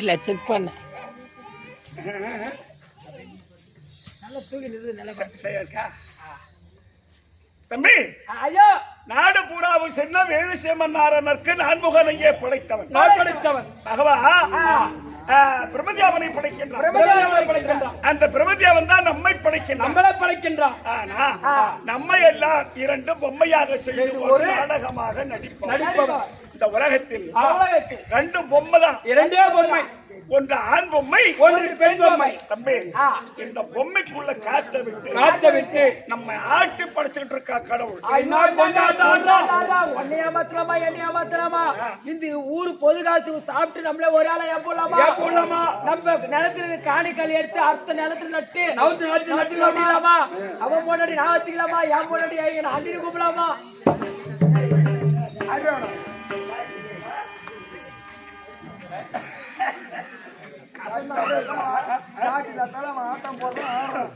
இல்ல செக் பண்ண நல்லா தூக்கி நிறுத்து நல்லா இருக்கா தம்பி? ஐயோ நாடு பூராவும் சென்ன வேலுசேமன்னாரனருக்கு நான்முகனையே படைத்தவன் பகவா பிரமதியாவனை படைக்கின்றான். அந்த பிரமதியாவன் தான் நம்மை படைக்கின்றான். ஆனா நம்மை எல்லாம் இரண்டு பொம்மையாக செய்து ஒரு நாடகமாக நடிப்போம். இந்த உலகத்தில் ரெண்டு பொம்மை தான், இரண்டே பொம்மை. ஒன்று ஆண் பொம்மை, ஒன்று பெண் பொம்மை. தம்பி, இந்த பொம்மைக்குள்ள காத்த விட்டு நம்ம ஆட்டி படைச்சுட்டு இருக்கா கடவுள். இந்த ஊரு பொது காசு சாப்பிட்டு நம்மள ஒரு ஆளை ஏப்போலாமா? நம்ம நிலத்துல காணிக்கல் எடுத்து அடுத்த நிலத்துல நட்டு நட்டுலாமா? அவன் முன்னாடி நான் வச்சுக்கலாமா? என் முன்னாடி அண்டி கூப்பிடலாமா? ஆட்டம் போடுறோம்.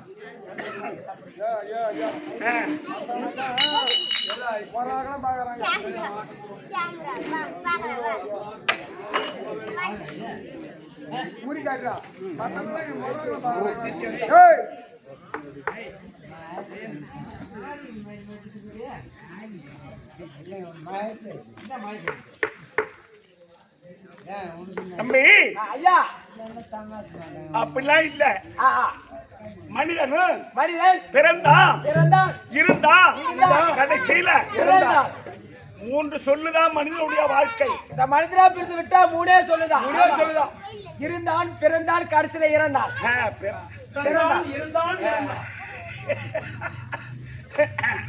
முடி காட்டுறா தம்பி, ஐயா அப்படிலாம் இல்ல. மனிதன் பிறந்தான் கடைசியில மூன்று சொல்லுதான் மனிதனுடைய வாழ்க்கை. இந்த மனிதனா பிரிந்து விட்டா மூணே சொல்லுதான். இருந்தான், பிறந்தான், கடைசியில இறந்தான்.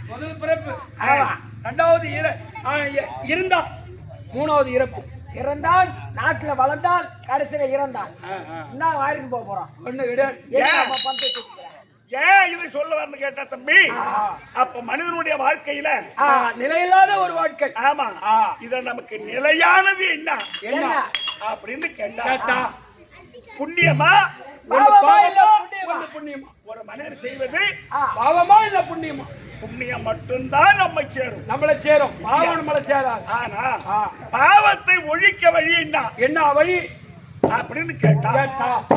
முதல் பிறப்பு, இரண்டாவது இருந்தான், மூணாவது இறப்பு. இறந்தான், நாட்டுல வளர்ந்தான், கடைசியில இறந்தான். என்ன வாரிட்டு போக போறோம்? ஒண்ணு கிடையாது. ஏன் இது சொல்ல வரணும் கேட்டா தம்பி, அப்ப மனிதனுடைய வாழ்க்கையில நிலையில்லாத ஒரு வாழ்க்கை. ஆமா, இத நமக்கு நிலையானது என்ன அப்படின்னு கேட்டா புண்ணியமா புண்ணியமா? ஒரு மனிதன் செய்வது பாவமா இல்ல புண்ணியமா? புண்ணியம் மட்டும்தான் நம்மை சேரும், நம்மளை சேரும். பாவம் நம்மளை சேராது. ஆனா பாவத்தை ஒழிக்க வழி என்ன வழி அப்படின்னு கேட்டா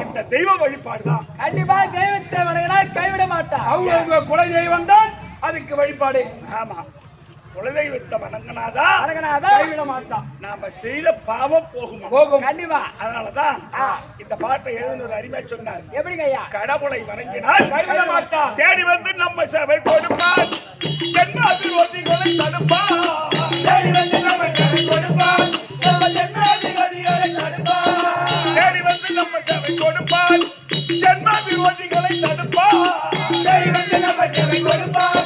இந்த தெய்வ வழிபாடுதான். கண்டிப்பா தெய்வத்தை வணங்கினால் கைவிட மாட்டான். அவங்க குல தெய்வம் தான் அதுக்கு வழிபாடு. ஆமா, குலதெய்வத்தை வணங்கினாதான் கைவிட மாட்டான். நாம செய்த பாவம் போகும். கண்டிப்பா. அதனாலதான் இந்த பாட்டை எழுதுனது அருமையா சொன்னார். எப்படிங்க ஐயா? கடவுளை வணங்கினால் கைவிட மாட்டான். தேடி வந்து நம்ம சேவை கொடுப்பான், ஜென்மாதிபதிகளை தடுப்பான். தேடி வந்து நம்ம சேவை கொடுப்பான், ஜென்மாதிபதிகளை தடுப்பான். தேடி வந்து நம்ம சேவை கொடுப்பான், ஜென்மாதிபதிகளை தடுப்பான். தேடி வந்து நம்ம சேவை கொடுப்பான்,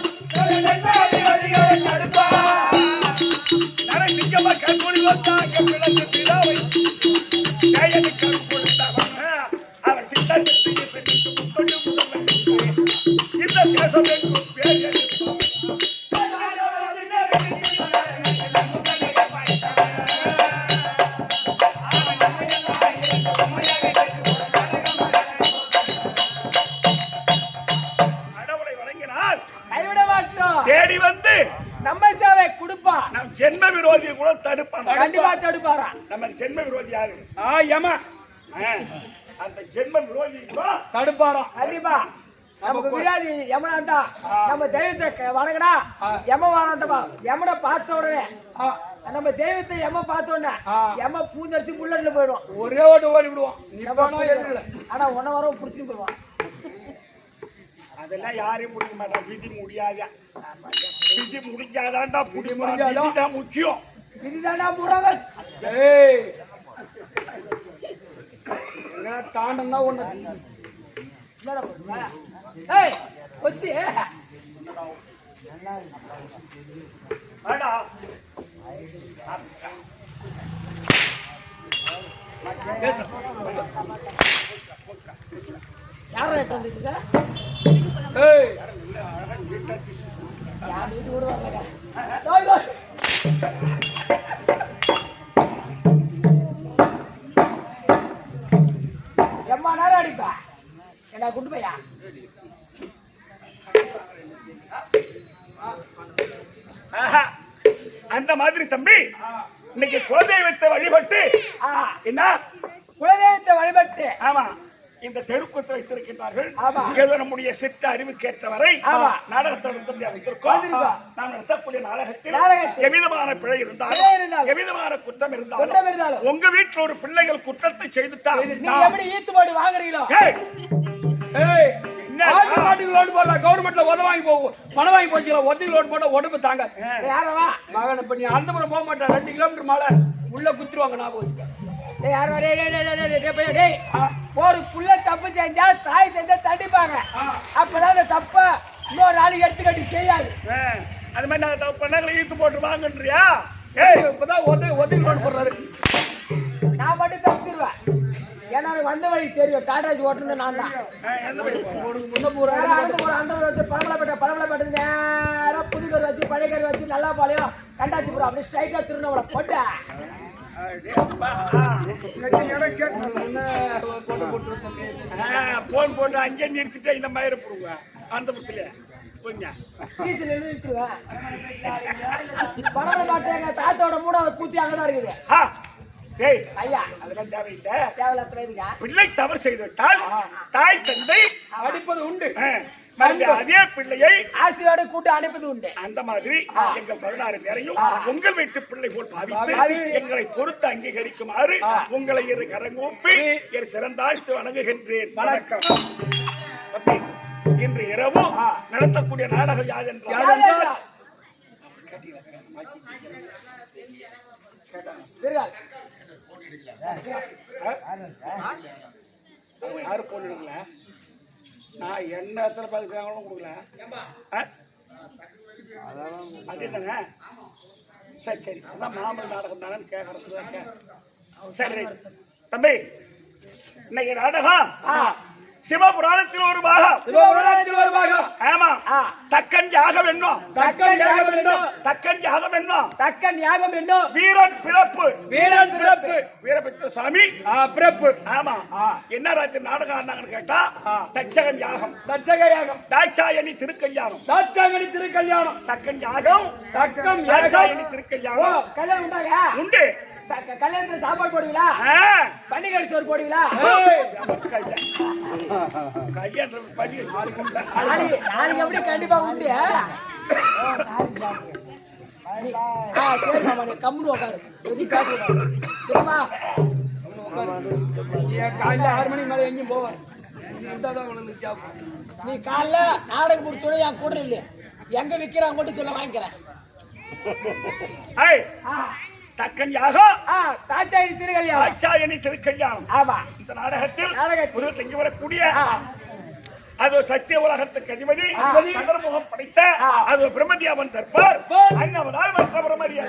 ஜென்மாதிபதிகளை தடுப்பான். நரசிங்கமா கண்மொழி வந்தாங்க பிறகு பிதாவை ஜெயனி கண் கொடுத்தவன் அவர் சித்த சக்தியை சென்று முத்தொழி முதல்வன் இந்த தேசம் என்றும் பேர் கடவுளை வணங்கினால் கைவிட மாட்டோம். தேடி வந்து நம்ம சேவை கொடுப்பான். நம் ஜென்ம விரோதியை கூட தடுப்பான். கண்டிப்பா தடுப்பாரா? நம்ம ஜென்ம விரோதி யாரு? யம. அந்த ஜென்ம விரோதி தடுப்பாராம். கண்டிப்பா நமக்கு விரோதி யமனாண்டா. நம்ம தெய்வத்தை வணங்கினா யம வாராண்டமா. யமனை பார்த்த உடனே நம்ம தெய்வத்தை யம பார்த்த உடனே யம பூந்தடிச்சு புல்லட்ல போயிடும். ஒரே ஓடி விடுவான். ஆனா 1 வாரம் புடிச்சுட்டு போயிடுவான். அதெல்லாம் யாரையும் முடிக்க மாட்டான். விதி முடியாத, விதி முடிஞ்சாதான்டா முடிஞ்சாதான் முக்கியம். விதிதாண்டா முறாங்க. தாண்டா ஒண்ணு வச்சு யாரும் வந்துச்சு சார்? யார் வீட்டு விடுவாங்க? எம்மா நேரம் அடிப்பா என்ன குண்டு பையா? அந்த மாதிரி தம்பி இன்னைக்கு குலதெய்வத்தை வழிபட்டு என்ன குலதெய்வத்தை ஆமா இந்த தெருக்கூத்து வைத்திருக்கின்றார்கள். ஆமா. ஏதோ நம்முடைய சித்த அறிவுக்கேற்றவரை ஆமா. நாடகத்தை வந்திருக்கோம். நாம் நடத்தக்கூடிய நாடகத்தில் நாடகத்தில் எவ்விதமான பிழை இருந்தாலும் எவ்விதமான குற்றம் இருந்தாலும் உங்க வீட்டுல ஒரு பிள்ளைகள் குற்றத்தை செய்துட்டா நீங்க எப்படி ஈத்து போட்டு வாங்குறீங்களோ கவர்மெண்ட்ல வாங்கி போகும் பணம் வாங்கி போச்சு ஒத்தி லோடு போட்டா உடம்பு தாங்க யாரவா மகன் இப்ப நீ அந்த முறை போக மாட்டேன் 2 கிலோமீட்டர் மேல உள்ள குத்துருவாங்க நான் ஒரு புள்ள தப்பு செஞ்சா தாய் செஞ்சா தண்டிப்பாங்க. அப்பதான் அந்த தப்ப இன்னொரு நாளைக்கு எடுத்துக்கட்டி செய்யாது. அது மாதிரி நாங்க தப்பு பண்ணாங்களே ஈத்து போட்டு வாங்கன்றியா? இப்பதான் ஒத்தி லோடு போடுறாரு. நான் மட்டும் தப்பிச்சிருவேன். ஏன்னா வந்த வழி தெரியும். டாடாசி ஓட்டுறது நான் தான். முன்ன போறாரு அந்த பழமலைப்பேட்டை நேரம் புதுக்கரு வச்சு பழையக்கரு வச்சு நல்லா பாளையம் கண்டாச்சிபுரம் அப்படி ஸ்ட்ரைட்டா திருநவளை போட்ட போன் போட்டு அங்கே நிறுத்திட்டு இந்த மாதிரி போடுங்க அந்த புத்துல கொஞ்சம் பழமலைப்பேட்டை தாத்தோட 3வது பூத்தி அங்கதான் இருக்குது. ஐயா அதெல்லாம் தேவையில்லை. பிள்ளை தவறு செய்துவிட்டால் தாய் தந்தை அடிப்பது உண்டு. அதே பிள்ளையை ஆசையோட கூட்டு அனுப்பது உண்டு. அந்த மாதிரி எங்கள் 16 பேரையும் உங்கள் வீட்டு பிள்ளை போல் பாவித்து எங்களை பொறுத்து அங்கீகரிக்குமாறு உங்களை இரு கரங்கூப்பி என் சிறந்தாழ்த்து வணங்குகின்றேன். வணக்கம். இன்று இரவு நடத்தக்கூடிய நாடகம் யாதென்றால் யாரு போன் எடுக்கல? நான் என்ன எத்தனை பார்த்து கொடுக்கல. அதே தானே? சரி சரி அதான் மாமல் நாடகம் தானே கேட்கறது. சரி தம்பி இன்னைக்கு நாடகம் சிவபுராணத்தில் ஒரு பாகம். ஆமா தக்கன் யாகம் என்னும் வீரன் பிறப்பு வீரபத்திர சுவாமி பிறப்பு. ஆமா என்ன ராத்திரி நாடகம் ஆனாங்கன்னு கேட்டா தட்சகன் யாகம் தாட்சாயணி திருக்கல்யாணம் தக்கன் யாகம் தாட்சாயணி திருக்கல்யாணம் கல்யாணம் உண்டாங்க உண்டு. கல்யாணத்துல சாப்பாடு போடுவீங்களா? பண்டிகை சோறு போடுவீங்களா? நாளைக்கு எப்படி கண்டிப்பா உண்டு. சரி மாமா நீ கம்முன்னு உட்காரு எதுவும் பேசக்கூடாது சரிமா? காலையில 6 மணிக்கு மேல எங்கேயும் போவார். நீ காலைல நாடகம் முடிச்சோட என் கூட இல்ல எங்க விக்கிறாங்க மட்டும் சொல்ல வாங்கிக்கிறேன். தக்கன் யாகம் தாட்சாயணி திருக்கல்யாணம். ஆமா இந்த நாடகத்தில் தங்கி வரக்கூடிய அது சத்திய உலகத்துக்கு அதிபதி சந்திரமுகம் படைத்த அது பிரம்மதியாவன் தற்பார் அன்னவனால் மற்ற பிரம்மதியா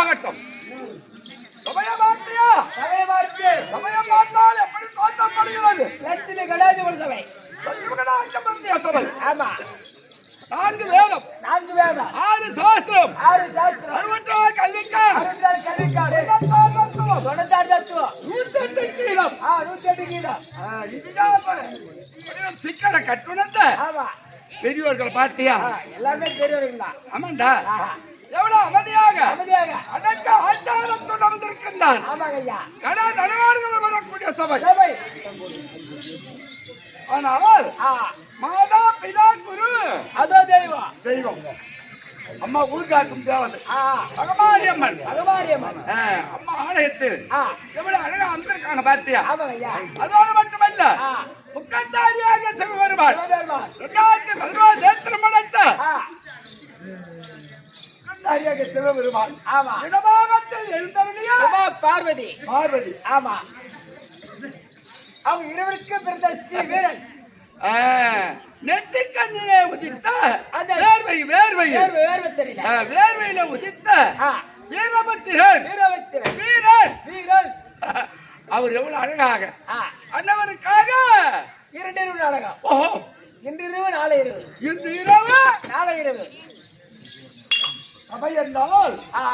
ஆகட்டும். சமயமாற்றியா? சமயம் பார்த்தால் எப்படி தோற்றப்படுகிறது? லட்சுமி கடாதிபதி சபை. லட்சுமிகடாதிபத்திய சபை. ஆமா. 4 வேதம், 4 வேதம், 6 சாஸ்திரம், 6 சாஸ்திரம், 66 கல்விக்கார், 66 கல்விக்காடு, 84 தத்துவம். தத்துவம் 96 தத்துவம் 108 கீழம் 108 கீழம் இதுதான் சிக்கன கட்டுணத்த ஆமா பெரியவர்களை பார்த்தியா எல்லாமே பெரியவர்களா ஆமாண்டா எவ்வளவு அமைதியாக அமைதியாக அடக்க ஆச்சாரத்துடன் வந்திருக்கின்றான் ஆமாங்க ஐயா கடா தனவாடுகள் வரக்கூடிய சபை சபை ஆனால் மாதா பிதா குரு அதோ தெய்வம் தெய்வம் அம்மா உள்காக்கும் தேவதை ஆ பகவாரி அம்மன் பகவாரியம்மன் அம்மா ஆலயத்தில் ஆ எவ்வளவு அழகா அமர்ந்திருக்காங்க பார்த்தியா ஆமாங்க ஐயா அதோடு மட்டுமல்ல ஆ முக்கத்தாரியாக சிவ வருவார் சிவபெருமான் 2011 திருமணத்த ஆ முக்கத்தாரியாக சிவ வருவார் ஆமா இடபாகத்தில் எழுந்தருளியா உமா பார்வதி பார்வதி ஆமா அவங்க இருவருக்கு பிறந்த ஸ்ரீ வீரன் நெத்திக்கண்ணிலே உதித்த அந்த வேர்வை வேர்வை தெரியல வேர்வையில உதித்த ஆ வீரபத்திரன் வீரபத்திரன் வீரன் வீரன் அவர் எவ்வளவு அழகாக ஆ அன்னவருக்காக இரண்டிரவு நாடகம் ஓஹோ இன்றிரவு நாளை இரவு இன்று இரவு நாளை இரவு சபை என்றால் ஆ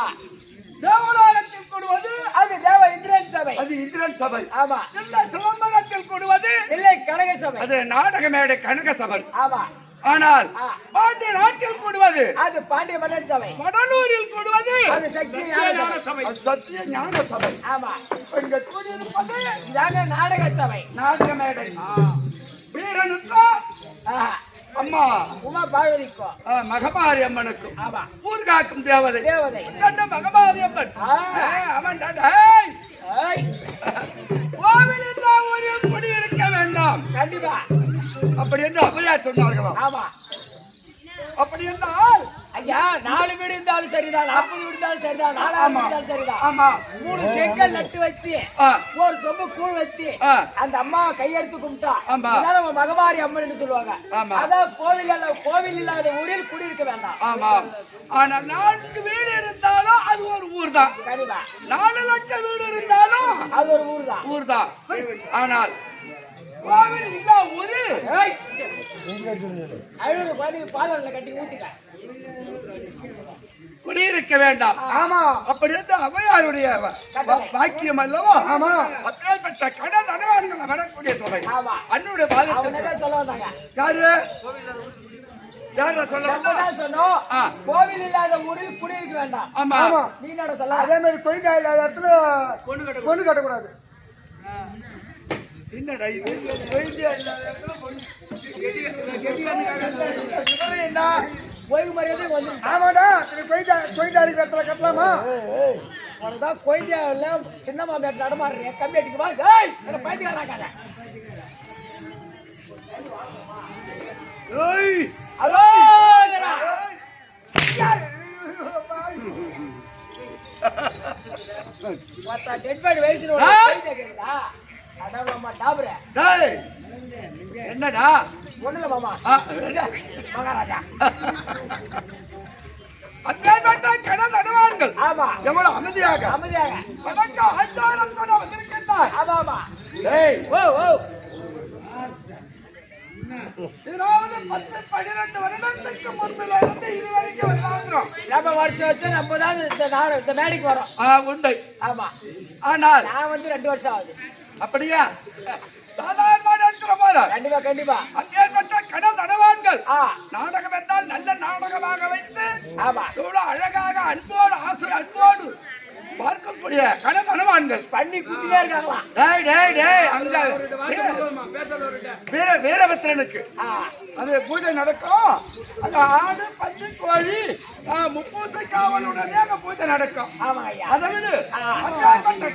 தேவலோகத்தில் கொடுவது அது தேவ இந்திரன் சபை அது இந்திரன் சபை ஆமா இல்லை சிவம்பகத்தில் கொடுவது இல்லை கனக சபை அது நாடக மேடை கனக சபை ஆமா ஆனால் ஆ. பாண்டிய நாட்டில் கொடுவது அது பாண்டிய மன்னன் சபை வடலூரில் கொடுவது அது சக்தி ஞான சபை அது சத்திய ஞான சபை ஆமா இங்க கூடியிருப்பது இதாங்க நாடக சபை நாடக மேடை வீரனுக்கோ ஆஹா அம்மா உமா பார்வதிக்கும் மகமாரி அம்மனுக்கும் ஆமா ஊர்காக்கும் தேவதை தேவதை கண்ட மகமாரி அம்மன் ஆ. அவன் ஏய், கோவிலில் ஒரு குடியிருக்க வேண்டாம் கண்டிப்பா அப்படி என்று அவையார் சொன்னார்களாம் ஆமா அப்படி என்றால் ஐயா 4 வீடு இருந்தாலும் சரிதான் 40 வீடு இருந்தாலும் சரிதான் 4 வீடு இருந்தாலும் சரிதான் ஆமா 3 செங்கல் நட்டு வச்சு ஆ, ஒரு சொம்பு கூழ் வச்சு ஆ, அந்த அம்மாவை கையெடுத்து கும்பிட்டா ஆமா. இதான் நம்ம மகமாரி அம்மன் சொல்லுவாங்க ஆமா. அதான் கோவில் இல்லாத ஊரில் குடியிருக்க வேண்டாம் ஆமா ஆனா 4 வீடு இருந்தாலும் அது ஒரு ஊர் தான் கண்டிப்பா 4 லட்சம் வீடு இருந்தாலும் அது ஒரு ஊர் தான் ஊர் தான் ஆனால் கோவில் இல்ல ஊரு அழுகு குழந்தைக்கு பால் கட்டி ஊத்திக்க குடியிருக்க வேண்டாம் ஆமா அப்படி என்று அவையாருடைய வாக்கியம் அல்லவா ஆமா அப்பேற்பட்ட கடல் அனுமானங்கள் வரக்கூடிய சபை ஆமா அன்னுடைய பாதத்தில் அவனதான் சொல்ல வந்தாங்க யாரு யார சொல்ல வந்தா? நம்ம தான் சொன்னோம் ஆ. கோவில் இல்லாத ஊரில் குடியிருக்க வேண்டாம் ஆமா ஆமா நீ என்ன சொல்ல அதே மாதிரி கொய்தா இல்லாத இடத்துல பொண்ணு கட்டக்கூடாது என்னடா இது வைத்தியா இல்லாத இடத்துல பொண்ணு. இவரு என்ன ஓய்வு மரியாதை வந்து ஆமாடா கொய்தா இருக்கிற இடத்துல கட்டலாமா உனதான் கொய்தியாவில் சின்ன மாமியார் நடமாடுறீங்க கம்மி அடிக்குமா ஏய் என்ன பைத்தியக்காரனாக்காத ஏய் ஹலோ டெட் பாடி வயசுல ஒரு பைத்தியம் கேக்குதா அதான் மாமா டாபுர டேய் என்னடா ஒண்ணுல மாமா மகாராஜா அப்பேற்பட்ட கடல் அனுமானங்கள் ஆமா எவ்வளவு அமைதியாக அமைதியாக அதற்கு ஆச்சாரம் கூட வந்திருக்கின்றார் ஆமா ஆமா டேய் ஓ ஓ இதாவது 10-12 வருடத்துக்கு முன்பில இருந்து இதுவரைக்கும் விளையாடுறோம் நம்ம வருஷம் நம்ம தான் இந்த மேடைக்கு வரோம் உண்டை ஆமா ஆனால் நான் வந்து 2 வருஷம் ஆகுது அப்படியா சாதாரணமான இருக்கிற போல கண்டிப்பா கண்டிப்பா அப்பேற்பட்ட கடல் அனுமானங்கள் ஆ நாடகம் என்றால் நல்ல நாடகமாக வைத்து ஆமா எவ்வளவு அழகாக அன்போடு ஆசை அன்போடு பார்க்கக்கூடிய கடல் அனுமானங்கள் பண்ணி குத்திட்டே இருக்காங்களா டேய் டேய் டேய் அங்க வீரபத்திரனுக்கு ஆ அது பூஜை நடக்கும் அந்த ஆடு பன்றி கோழி முப்பூசை காவலுடனே அங்க பூஜை நடக்கும் ஆமா ஐயா அதை விடு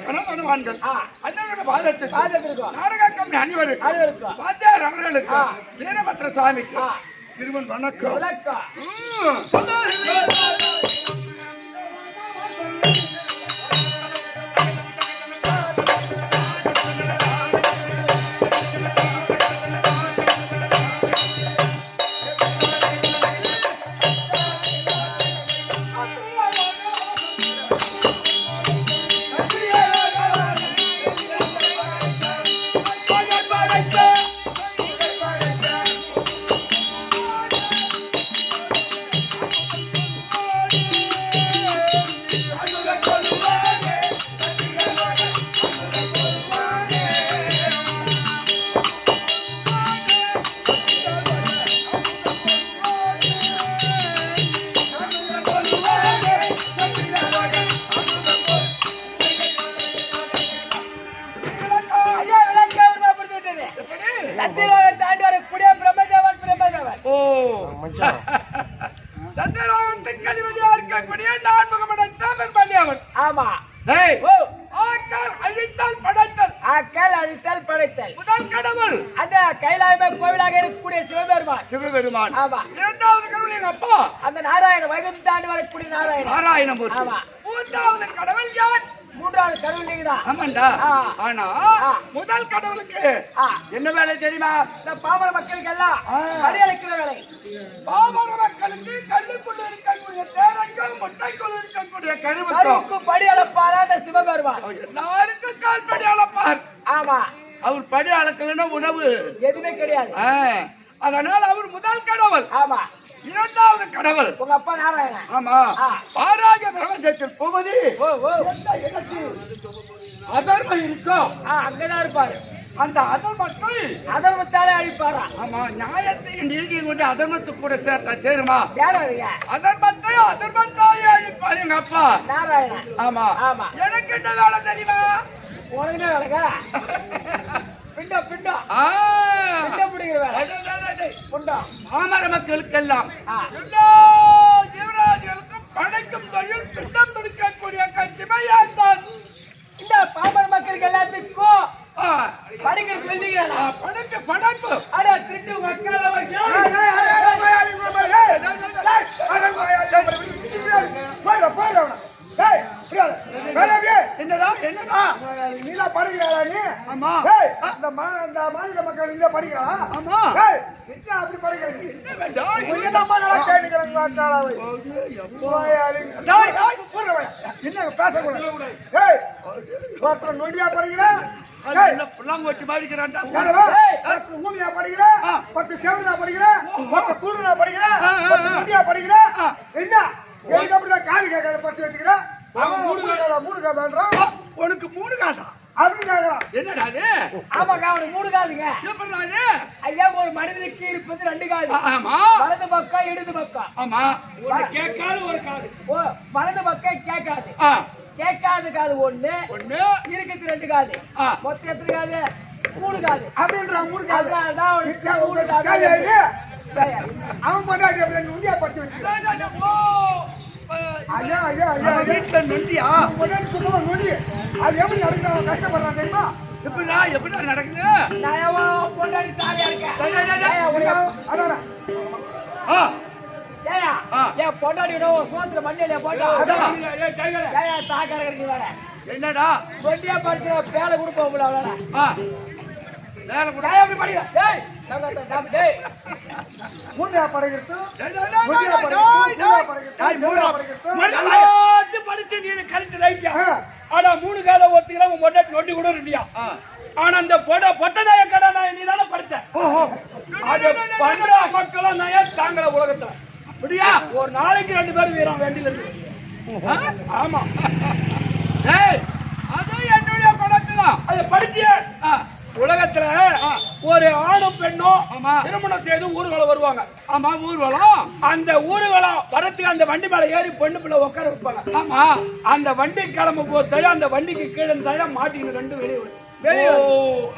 கடல் அனுமான்கள் ஆ அண்ணனோட பாதத்துக்கு பாதத்திற்கும் நாடக கம்பெனி அனைவருக்கும் அனைவருக்கும் வாத்தியார் அவர்களுக்கு ஆ. வீரபத்திர சுவாமிக்கு ஆ திருமண் வணக்கம் விளக்கம் Thank you. ஜெகதிபதியா இருக்கக்கூடிய நான்முகமடைத்த பெருமாதியாவன். ஆமா. டேய், ஓ, ஆக்கால் அழித்தல் படைத்தல் ஆக்கல் அழித்தல் படைத்தல். முதல் கடவுள் அந்த கைலாயமே கோவிலாக இருக்கக்கூடிய சிவபெருமான். சிவபெருமான். ஆமா. இரண்டாவது கடவுள் எங்க அப்பா அந்த நாராயண வைகுந்தி தாண்டி வரக்கூடிய நாராயணன். நாராயணமூர்த்தி. ஆமா. மூன்றாவது கடவுள் யார்? மூன்றாவது கடவுள் நீங்கதான். ஆமாண்டா. ஆ. ஆனா ஆ. முதல் கடவுளுக்கு ஆ, என்ன வேலை தெரியுமா? இந்த பாமர மக்களுக்கு எல்லாம் படி அளிக்கிற வேலை. பாமர மக்களுக்கு கல்லுக்குள்ள இருக்கக்கூடிய தேரங்கம் முட்டைக்குள்ள இருக்கக்கூடிய கருவுக்கும் கருவுக்கு படி அளப்பாரா அந்த சிவபெருமான். எல்லாருக்கும் கால்படி அளப்பார். ஆமா. அவர் படி அளக்கலன்னா உணவு. எதுவுமே கிடையாது. அதனால் அவர் முதல் கடவுள். ஆமா. இரண்டாவது கடவுள் உங்க அப்பா நாராயணன். ஆமா. ஆ. பாராக பிரபஞ்சத்தில் பூமதி ஓ, ஓ. அதர்மம் இருக்கும். அங்கதான் இருப்பாரு. அந்த அதர்மத்தை அதர்மத்தாலே அழிப்பாரா? ஆமா. நியாயத்தையும் நீதியும் கொண்டு அதர்மத்துக்கு கூட சேருமா? சேராதுங்க. அதர்மத்தாலே அழிப்பார் எங்க அப்பா நாராயணன். ஆமா. ஆமா. எனக்கு என்ன வேலை தெரியுமா? உனக்கு வேலைக்கா? பிண்டம் பிண்டம் பிண்டம் பிடிக்கிற வேலை. புண்டம். பாமர மக்களுக்கெல்லாம் ஆ. எல்லா ஜீவராசிகளுக்கும் படைக்கும் தொழில் பிண்டம் பிடிக்கக்கூடிய கட்சிமையான் தான். இந்த பாமர மக்களுக்கு எல்லாத்துக்கும் ஆ, படிக்கிறது எழுதிக்கிறா. படைக்க படைப்பு அட திருட்டு மக்கள் என்னடா என்னடா? நீலா படிக்கிறாளா நீ? ஆமா. ஏய், இந்த மாநில மக்கள் நீங்க படிக்கிறாளா? ஆமா. ஏய், என்ன அப்படி படிக்கிற நீ? என்னம்மா நல்லா கேட்டுக்கிறாங்க வாக்காளவை. என்ன பேசக்கூடாது. ஏய், ஒருத்தர் நொண்டியா படிக்கிறா? ஏய், என்ன புல்லாங்குழி பாடிக்கிறான்டா? யாரவா? ஒருத்தர் ஊமியா படிக்கிறா? ஒருத்தர் சேவனா படிக்கிறா? ஒருத்தர் குருடனா படிக்கிறா? ஒருத்தர் நொண்டியா படிக்கிறா? என்ன எனக்கு அப்படிதான் காது கேட்காத படிச்சு வச்சுக்கிறா? மூணு காதான்றா? உனக்கு மூணு காட்டா? அப்படி கேட்கறான். என்னடா அது? ஆமாக்கா, அவனுக்கு மூணு காதுங்க. எப்படிடா அது? ஐயா, ஒரு மனிதனுக்கு இருப்பது ரெண்டு காது. ஆமா. வலது பக்கம் இடது பக்கம். ஆமா. கேட்காத ஒரு காது. ஓ, வலது பக்கம் கேட்காது. ஆ, கேட்காத காது ஒண்ணு, ஒண்ணு. இருக்குது ரெண்டு காது. ஆ. மொத்தம் எத்தனை காது? மூணு காது. அப்படின்றான் மூணு காது. அதனாலதான் அவனுக்கு மூணு காது. கேள்வி ஆயிடுச்சு. ஐயா, அவன் பொண்டாட்டி அப்படி எங்க உண்டியா படிச்சு வச்சுக்கிறான். ஐயா ஐயா ஐயா அவன் வீட்டுல நொண்டியா? அவன் பொண்டாட்டி சுத்தமா நொண்டி. அது எப்படி நடக்கிறான் கஷ்டப்படுறான் தெரியுமா? எப்படிடா நடக்குது? நான் எவன் பொண்டாட்டி தாலியா இருக்கேன். ஐயா, உனக்கு உனக்கு- அதான் ஆ, ஏய்யா, ஆ. என் பொண்டாட்டியோட ஒரு சோத்துல மண்ணில போட்டா அதான். ஏய்யா, தாக்கறதுக்கு வேற என்னடா? ஒண்டியா படிச்சு பேலை கொடுப்போம் போல அவ்வளோ. ஆ, வேலை கூட. ஏய், அப்படி படிக்கிறேன். டேய், டேய். மூன்றியா படிக்கிறது எல்லாத்தையும் படிச்சு நீ கரெக்ட் ரைட்டியா? ஆனா மூணு கால ஒத்திக்கலாம் உன் பொண்டாட்டி நொண்டி கூட இருந்தியா? ஆ. ஆனா அந்த பொட்டநாய கடை நான் நீ தானே படிச்சேன். ஓஹோ. அது பண்ற மக்களும் நான் ஏன் தாங்கல உலகத்துல. அப்படியா? ஒரு நாளைக்கு 2 பேரும் வீரம் வேண்டியது இருக்கு. ஆமா. ஏய், அது என்னுடைய படத்து தான். அதை படிச்சிய ஆ, உலகத்துல ஒரு ஆணும் பெண்ணும் ஆமா. திருமணம் செய்து ஊர்வலம் வருவாங்க. ஆமா. ஊர்வலம். அந்த ஊர்வலம் வரத்துக்கு அந்த வண்டி மேல ஏறி பொண்ணு பிள்ளை உட்கார வைப்பாங்க. ஆமா. அந்த வண்டி கிளம்ப போது அந்த வண்டிக்கு கீழே தழ மாட்டிங்க ரெண்டு வெளியே வரும். வெளியே ஓ,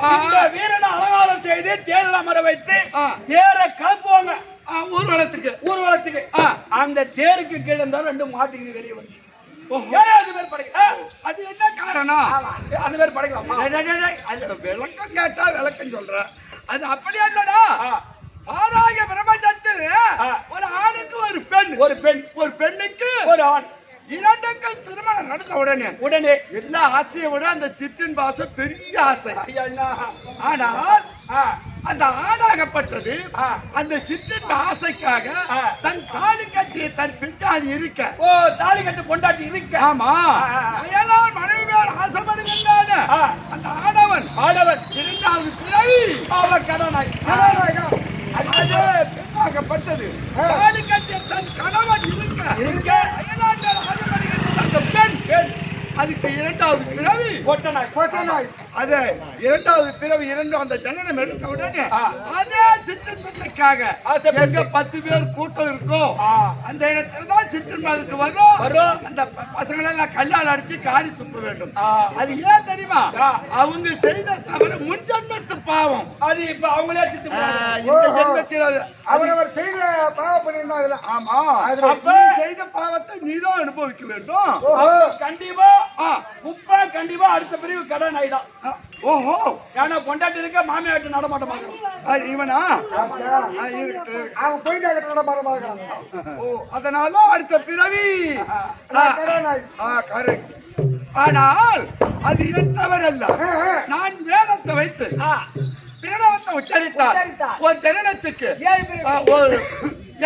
ஆ, இந்த வீரனை அலங்காரம் செய்து தேர்ல மர வைத்து ஆ. தேரை கலப்புவாங்க ஆ, ஊர்வலத்துக்கு. ஊர்வலத்துக்கு. ஆ. அந்த தேருக்கு கீழே இருந்தாலும் ரெண்டு மாட்டிங்க வெளியே வரும். ஓஹோ. ஏழாவது பேர் படிக்கலாம். அது என்ன காரணம்? அந்த பேர் படிக்கலாமா? டேய், டேய், டேய், அது விளக்கம் கேட்டா விளக்கம் சொல்ற. அது அப்படியே இல்லடா. ஆராய பிரபஞ்சத்தில் ஒரு ஆணுக்கு ஒரு பெண், ஒரு பெண்ணுக்கு ஒரு ஆண், இரண்டுக்கள் திருமணம் நடந்த உடனே எல்லா ஆசையை விட அந்த சிற்றின் பாசம் பெரிய ஆசை. ஐயா, என்ன? ஆனால் ஆ, அந்த ஆணாகப்பட்டது ஆ. அந்த சிற்றின் ஆசைக்காக ஆ. தன் தாலி கட்டிய தன் பின்னாடி இருக்க. ஓ, தாலி கட்டு பொண்டாட்டி இருக்க. ஆமா. அயலார் மனைவி மேல் ஆசைப்படுகின்றான ஆ. அந்த ஆடவன் ஆடவன் இரண்டாவது பிறவி அவன் கடனாய். அது பெண்ணாகப்பட்டது. தாலி கட்டிய தன் கணவன் இருக்க அயலார் மேல் ஆசைப்படுகின்ற அந்த பெண் அதுக்கு இரண்டாவது பிறவி பொட்டனாய். பொட்டநாய். அது இரண்டாவது பிறவி இரண்டும் அந்த ஜனனம் எடுத்த உடனே அதே சிற்றின்பத்துக்காக எங்க 10 பேர் கூட்டம் இருக்கும் அந்த இடத்துல தான் சிற்றின்பத்துக்கு வரும். அந்த பசங்களை எல்லாம் கல்லால் அடிச்சு காரி துப்ப வேண்டும். அது ஏன் தெரியுமா? அவங்க செய்த தவறு முன் ஜென்மத்து பாவம். அது இப்ப அவங்களே இந்த ஜென்மத்தில் அவரவர் செய்த பாவம் பண்ணியிருந்தாங்க. ஆமா, செய்த பாவத்தை நீதான் அனுபவிக்க வேண்டும். கண்டிப்பா கண்டிப்பா அடுத்த பிரிவு கடன் ஆயிடும். ஓஹோ, ஏன்னா கொண்டாட்டி இருக்க மாமியாட்டு நடமாட்ட பாக்குறோம். இவனா அவன் போயிட்டு நடமாட்ட பாக்குறான். ஓ, அதனால அடுத்த பிறவி கரெக்ட். ஆனால் அது என் தவறல்ல. நான் வேதத்தை வைத்து பிரணவத்தை உச்சரித்தார். ஒரு ஜனனத்துக்கு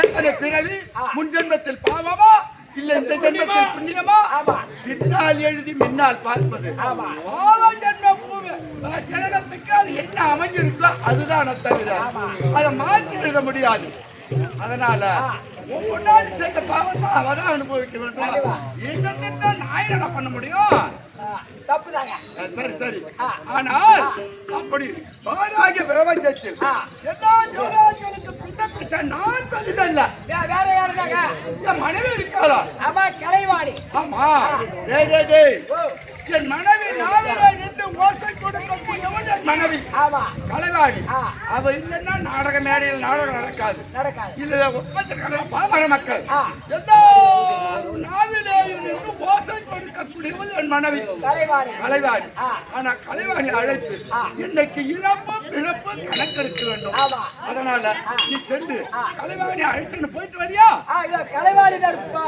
எத்தனை பிறவி, முன் ஜென்மத்தில் பாவமா இல்ல இந்த ஜென்மத்தில் புண்ணியமா, பின்னால் எழுதி முன்னால் பார்ப்பது. ஜனனத்துக்கு அது என்ன அமைஞ்சிருக்கோ அதுதான் தவிர அதை மாற்றி எழுத முடியாது. அதனால முன்னாடி செய்த பாவத்தை அவதான் அனுபவிக்க வேண்டும். என்ன நான் என்ன பண்ண முடியும்? சரி சரி. ஆனால் அப்படி பாராகிய பிரபஞ்சத்தில் எல்லா ஜீவராசிகளுக்கு பின்னப்பட்ட நான் தகுதல்ல. வேற யாருக்காக என் மனைவி இருக்காளா? ஆமா, கலைவாணி. ஆமா, என் மனைவி நாவில நின்று மோசை கொடுக்கக்கூடியவள் என் மனைவி. ஆமா, கலைவாணி. அவ இல்லைன்னா நாடக மேடையில் நாடகம் நடக்காது. இல்ல பாமர மக்கள் எல்லாரும் நாவிலேயும் நின்று மோசை கொடுக்கக்கூடியவள் என் மனைவி கலைவாணி. ஆனா கலைவாணி அழைத்து இன்னைக்கு இறப்பு பிறப்பு கணக்கெடுக்க வேண்டும். அதனால நீ சென்று கலைவாணி அழைச்சுன்னு போயிட்டு வரியா? கலைவாணி தான் இருப்பா.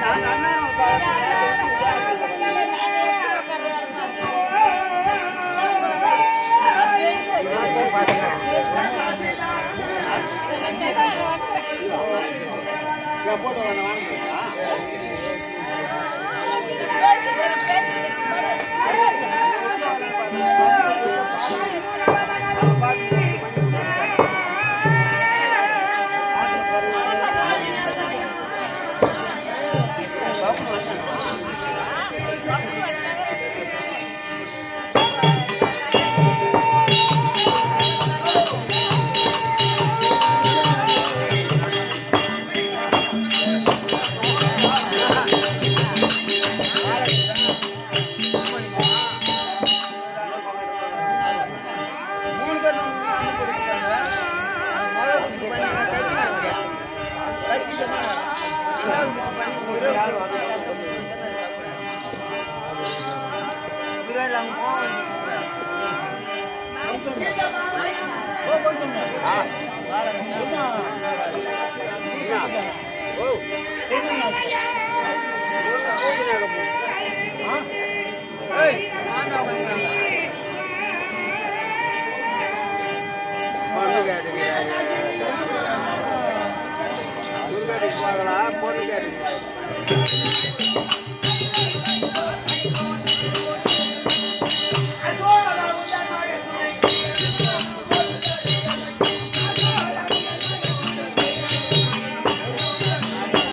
நான் பொண்ணு